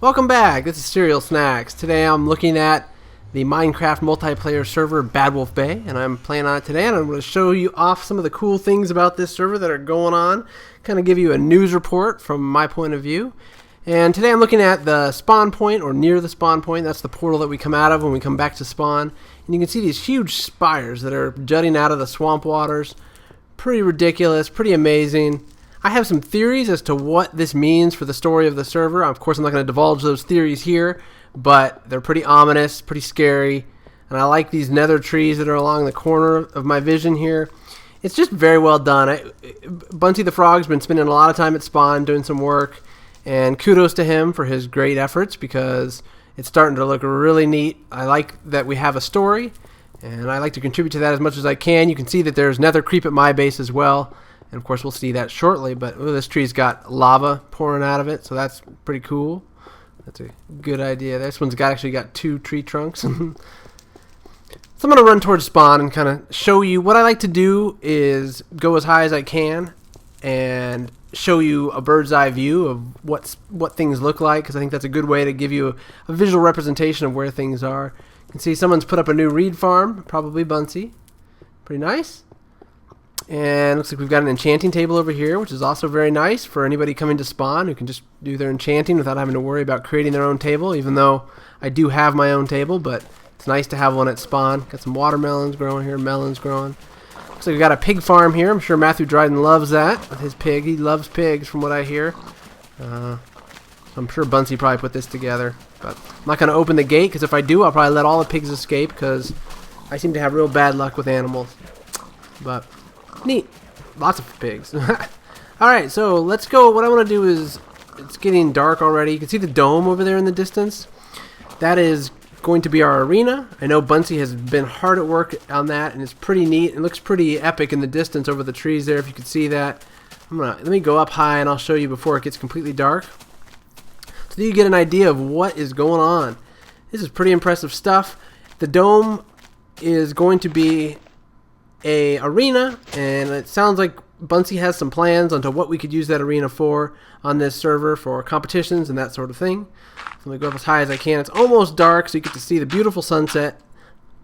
Welcome back, this is CerealSnax. Today I'm looking at the Minecraft multiplayer server Bad Wolf Bay, and I'm playing on it today, and I'm going to show you off some of the cool things about this server that are going on, kind of give you a news report from my point of view. And today I'm looking at the spawn point, or near the spawn point. That's the portal that we come out of when we come back to spawn. And you can see these huge spires that are jutting out of the swamp waters. Pretty ridiculous, pretty amazing. I have some theories as to what this means for the story of the server. Of course, I'm not going to divulge those theories here, but they're pretty ominous, pretty scary, and I like these nether trees that are along the corner of my vision here. It's just very well done. Bunty the Frog's been spending a lot of time at spawn doing some work, and kudos to him for his great efforts because it's starting to look really neat. I like that we have a story, and I like to contribute to that as much as I can. You can see that there's nether creep at my base as well. And of course we'll see that shortly, but this tree's got lava pouring out of it, so that's pretty cool. That's a good idea. This one's actually got 2 tree trunks. So I'm going to run towards spawn and kind of show you what I like to do is go as high as I can and show you a bird's eye view of what things look like, because I think that's a good way to give you a visual representation of where things are. You can see someone's put up a new reed farm, probably Bunty. Pretty nice. And looks like we've got an enchanting table over here, which is also very nice for anybody coming to spawn who can just do their enchanting without having to worry about creating their own table, even though I do have my own table, but it's nice to have one at spawn. Got some watermelons growing here, melons growing. Looks like we've got a pig farm here. I'm sure Matthew Dryden loves that with his pig. He loves pigs from what I hear. I'm sure Bunty probably put this together, but I'm not going to open the gate because if I do, I'll probably let all the pigs escape because I seem to have real bad luck with animals. But neat. Lots of pigs. Alright, so let's go. What I want to do is, it's getting dark already. You can see the dome over there in the distance. That is going to be our arena. I know Bunty has been hard at work on that, and it's pretty neat. It looks pretty epic in the distance over the trees there, if you can see that. Let me go up high, and I'll show you before it gets completely dark, so that you get an idea of what is going on. This is pretty impressive stuff. The dome is going to be a arena, and it sounds like Bunty has some plans onto what we could use that arena for on this server for competitions and that sort of thing. So let me go up as high as I can. It's almost dark, so you get to see the beautiful sunset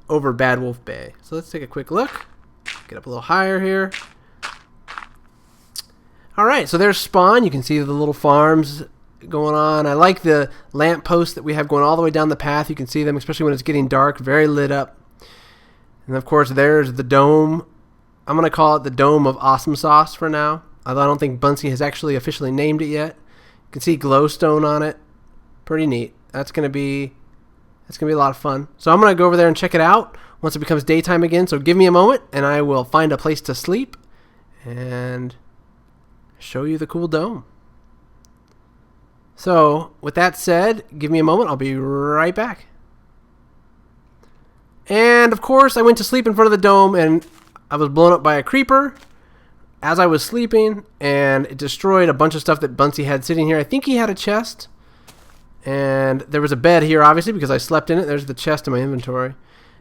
over Bad Wolf Bay. So let's take a quick look. Get up a little higher here. Alright, so there's spawn. You can see the little farms going on. I like the lamp posts that we have going all the way down the path. You can see them, especially when it's getting dark, very lit up. And of course there's the dome. I'm going to call it the Dome of Awesome Sauce for now, although I don't think Bunty has actually officially named it yet. You can see glowstone on it. Pretty neat. That's going to be a lot of fun. So I'm going to go over there and check it out once it becomes daytime again. So give me a moment and I will find a place to sleep and show you the cool dome. So with that said, give me a moment. I'll be right back. And of course I went to sleep in front of the dome and I was blown up by a creeper as I was sleeping, and it destroyed a bunch of stuff that Bunty had sitting here. I think he had a chest, and there was a bed here obviously because I slept in it. There's the chest in my inventory, and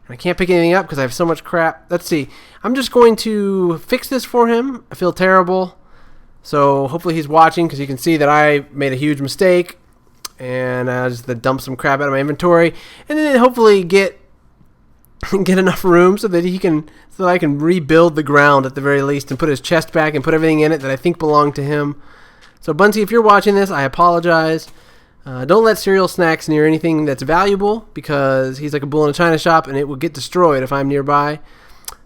I can't pick anything up because I have so much crap. Let's see. I'm just going to fix this for him. I feel terrible, so hopefully he's watching because you can see that I made a huge mistake, and I just dump some crap out of my inventory, and then hopefully get enough room so that I can rebuild the ground at the very least and put his chest back and put everything in it that I think belonged to him. So Bunty, if you're watching this, I apologize. Don't let CerealSnax near anything that's valuable because he's like a bull in a china shop and it will get destroyed if I'm nearby.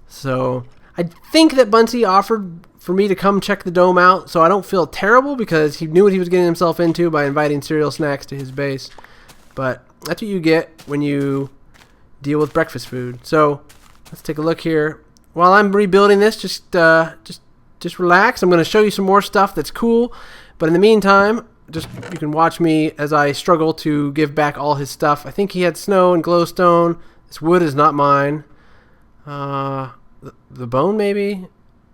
So I think that Bunty offered for me to come check the dome out, so I don't feel terrible because he knew what he was getting himself into by inviting CerealSnax to his base. But that's what you get when you deal with breakfast food. So let's take a look here. While I'm rebuilding this, just relax. I'm going to show you some more stuff that's cool. But in the meantime, you can watch me as I struggle to give back all his stuff. I think he had snow and glowstone. This wood is not mine. The bone maybe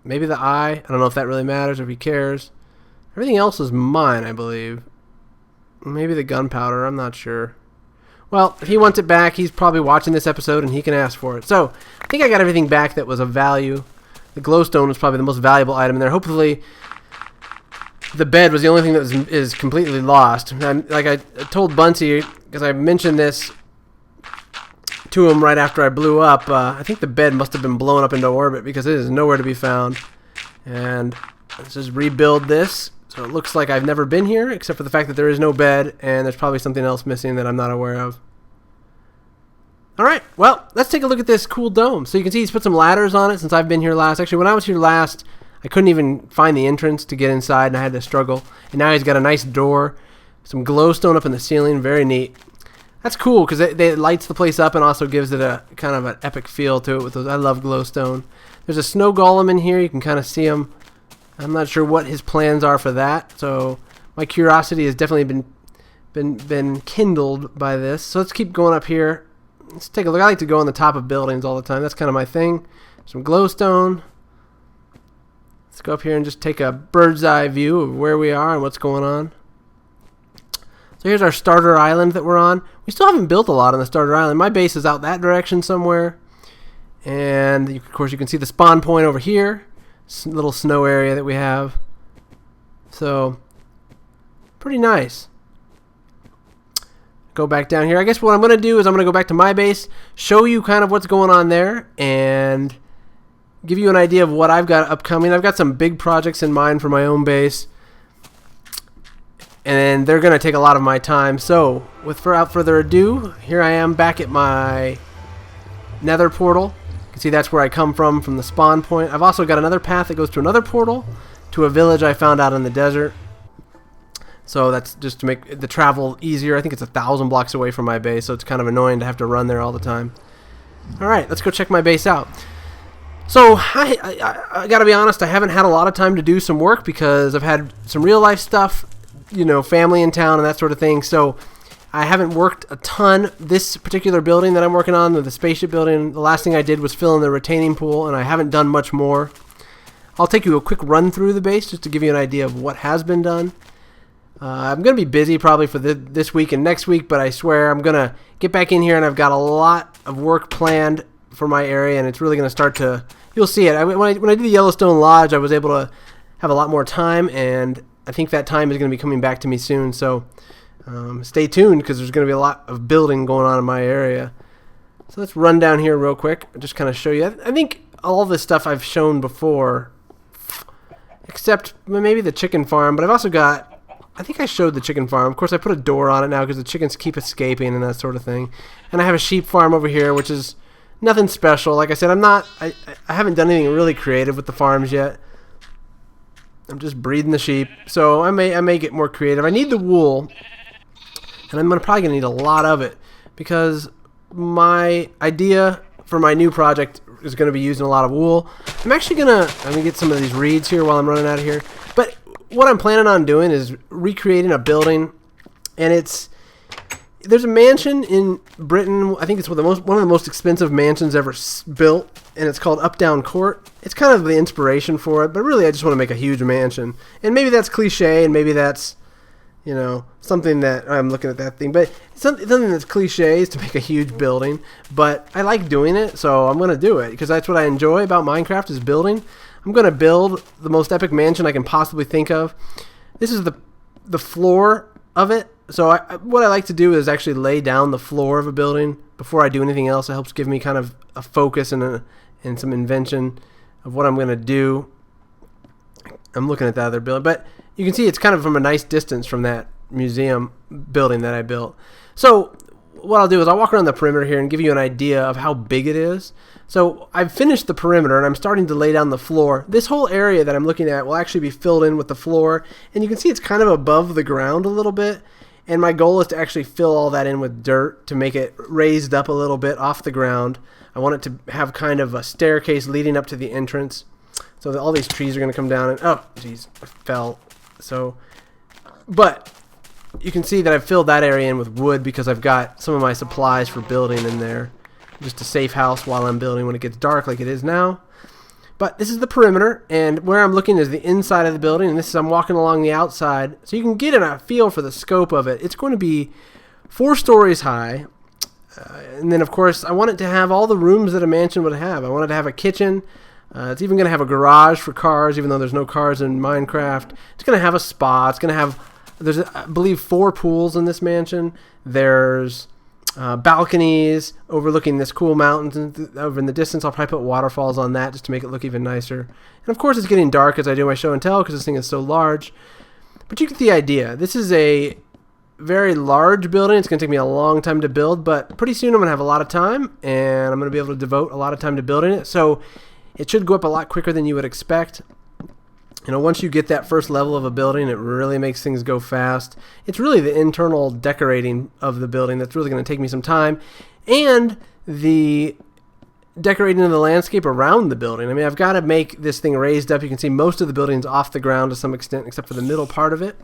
the eye. I don't know if that really matters or if he cares. Everything else is mine, I believe. Maybe the gunpowder. I'm not sure. Well, if he wants it back, he's probably watching this episode and he can ask for it. So, I think I got everything back that was of value. The glowstone was probably the most valuable item in there. Hopefully, the bed was the only thing that is completely lost. And like I told Bunsey, because I mentioned this to him right after I blew up, I think the bed must have been blown up into orbit because it is nowhere to be found. And let's just rebuild this. So it looks like I've never been here, except for the fact that there is no bed, and there's probably something else missing that I'm not aware of. Alright, well, let's take a look at this cool dome. So you can see he's put some ladders on it since I've been here last. Actually, when I was here last, I couldn't even find the entrance to get inside, and I had to struggle. And now he's got a nice door, some glowstone up in the ceiling, very neat. That's cool, because it lights the place up and also gives it a kind of an epic feel to it. With those, I love glowstone. There's a snow golem in here. You can kind of see him. I'm not sure what his plans are for that, so my curiosity has definitely been kindled by this. So let's keep going up here. Let's take a look. I like to go on the top of buildings all the time. That's kind of my thing. Some glowstone. Let's go up here and just take a bird's eye view of where we are and what's going on. So here's our starter island that we're on. We still haven't built a lot on the starter island. My base is out that direction somewhere. And of course you can see the spawn point over here. Little snow area that we have. So pretty nice. Go back down here. I guess what I'm going to do is I'm going to go back to my base, show you kind of what's going on there, and give you an idea of what I've got upcoming. I've got some big projects in mind for my own base, and they're going to take a lot of my time. So without further ado, here I am back at my nether portal. You can see that's where I come from the spawn point. I've also got another path that goes to another portal to a village I found out in the desert. So that's just to make the travel easier. I think it's 1,000 blocks away from my base, so it's kind of annoying to have to run there all the time. Alright, let's go check my base out. So I gotta be honest, I haven't had a lot of time to do some work because I've had some real life stuff, you know, family in town and that sort of thing. So I haven't worked a ton. This particular building that I'm working on, the spaceship building, the last thing I did was fill in the retaining pool, and I haven't done much more. I'll take you a quick run through the base just to give you an idea of what has been done. I'm going to be busy probably for this week and next week, but I swear I'm going to get back in here, and I've got a lot of work planned for my area, and it's really going to start to, you'll see it. When I did the Yellowstone Lodge, I was able to have a lot more time, and I think that time is going to be coming back to me soon. So stay tuned, because there's going to be a lot of building going on in my area. So let's run down here real quick and just kind of show you. I think all this stuff I've shown before, except maybe the chicken farm, but I've also got, I think I showed the chicken farm. Of course, I put a door on it now because the chickens keep escaping and that sort of thing. And I have a sheep farm over here, which is nothing special. Like I said, I haven't done anything really creative with the farms yet. I'm just breeding the sheep, so I may get more creative. I need the wool, and I'm probably gonna need a lot of it because my idea for my new project is gonna be using a lot of wool. I'm actually let me get some of these reeds here while I'm running out of here. But what I'm planning on doing is recreating a building, and there's a mansion in Britain. I think it's one of the most expensive mansions ever built, and it's called Updown Court. It's kind of the inspiration for it, but really I just want to make a huge mansion. And maybe that's cliche, and maybe that's, you know, something that I'm looking at that thing, but something that's cliche is to make a huge building. But I like doing it, so I'm going to do it because that's what I enjoy about Minecraft is building. I'm going to build the most epic mansion I can possibly think of. This is the floor of it. So what I like to do is actually lay down the floor of a building before I do anything else. It helps give me kind of a focus and some invention of what I'm going to do. I'm looking at the other building, but you can see it's kind of from a nice distance from that museum building that I built. So what I'll do is I'll walk around the perimeter here and give you an idea of how big it is. So I've finished the perimeter and I'm starting to lay down the floor. This whole area that I'm looking at will actually be filled in with the floor, and you can see it's kind of above the ground a little bit. And my goal is to actually fill all that in with dirt to make it raised up a little bit off the ground. I want it to have kind of a staircase leading up to the entrance. So that all these trees are going to come down and, oh, geez, I fell. So, but you can see that I've filled that area in with wood because I've got some of my supplies for building in there. Just a safe house while I'm building when it gets dark like it is now. But this is the perimeter, and where I'm looking is the inside of the building, and this is I'm walking along the outside, so you can get a feel for the scope of it. It's going to be 4 stories high, and then of course I want it to have all the rooms that a mansion would have. I want it to have a kitchen, It's even going to have a garage for cars, even though there's no cars in Minecraft. It's going to have a spa. It's going to have, there's, I believe, 4 pools in this mansion. There's balconies overlooking this cool mountains over in the distance. I'll probably put waterfalls on that just to make it look even nicer. And of course, it's getting dark as I do my show and tell because this thing is so large. But you get the idea. This is a very large building. It's going to take me a long time to build, but pretty soon I'm going to have a lot of time, and I'm going to be able to devote a lot of time to building it. So it should go up a lot quicker than you would expect. You know, once you get that first level of a building, it really makes things go fast. It's really the internal decorating of the building that's really going to take me some time, and the decorating of the landscape around the building. I mean, I've got to make this thing raised up. You can see most of the building's off the ground to some extent, except for the middle part of it.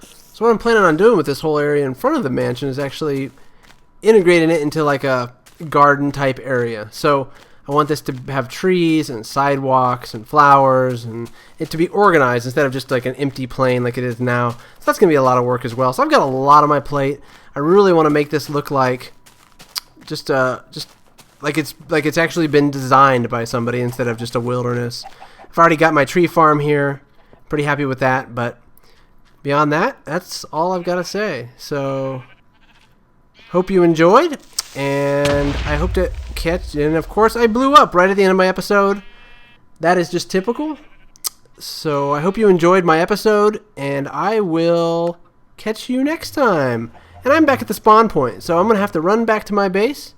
So what I'm planning on doing with this whole area in front of the mansion is actually integrating it into like a garden type area. So I want this to have trees and sidewalks and flowers and it to be organized instead of just like an empty plain like it is now. So that's going to be a lot of work as well. So I've got a lot on my plate. I really want to make this look like just like it's actually been designed by somebody instead of just a wilderness. I've already got my tree farm here. Pretty happy with that, but beyond that, that's all I've got to say. So hope you enjoyed, and I hope to catch, and of course I blew up right at the end of my episode. That is just typical. So I hope you enjoyed my episode, and I will catch you next time. And I'm back at the spawn point, so I'm going to have to run back to my base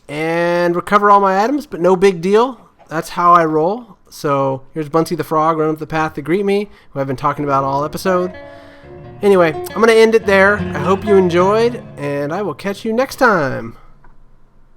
and recover all my items, but no big deal. That's how I roll. So here's Bunsy the Frog running up the path to greet me, who I've been talking about all episode. Anyway, I'm going to end it there. I hope you enjoyed, and I will catch you next time.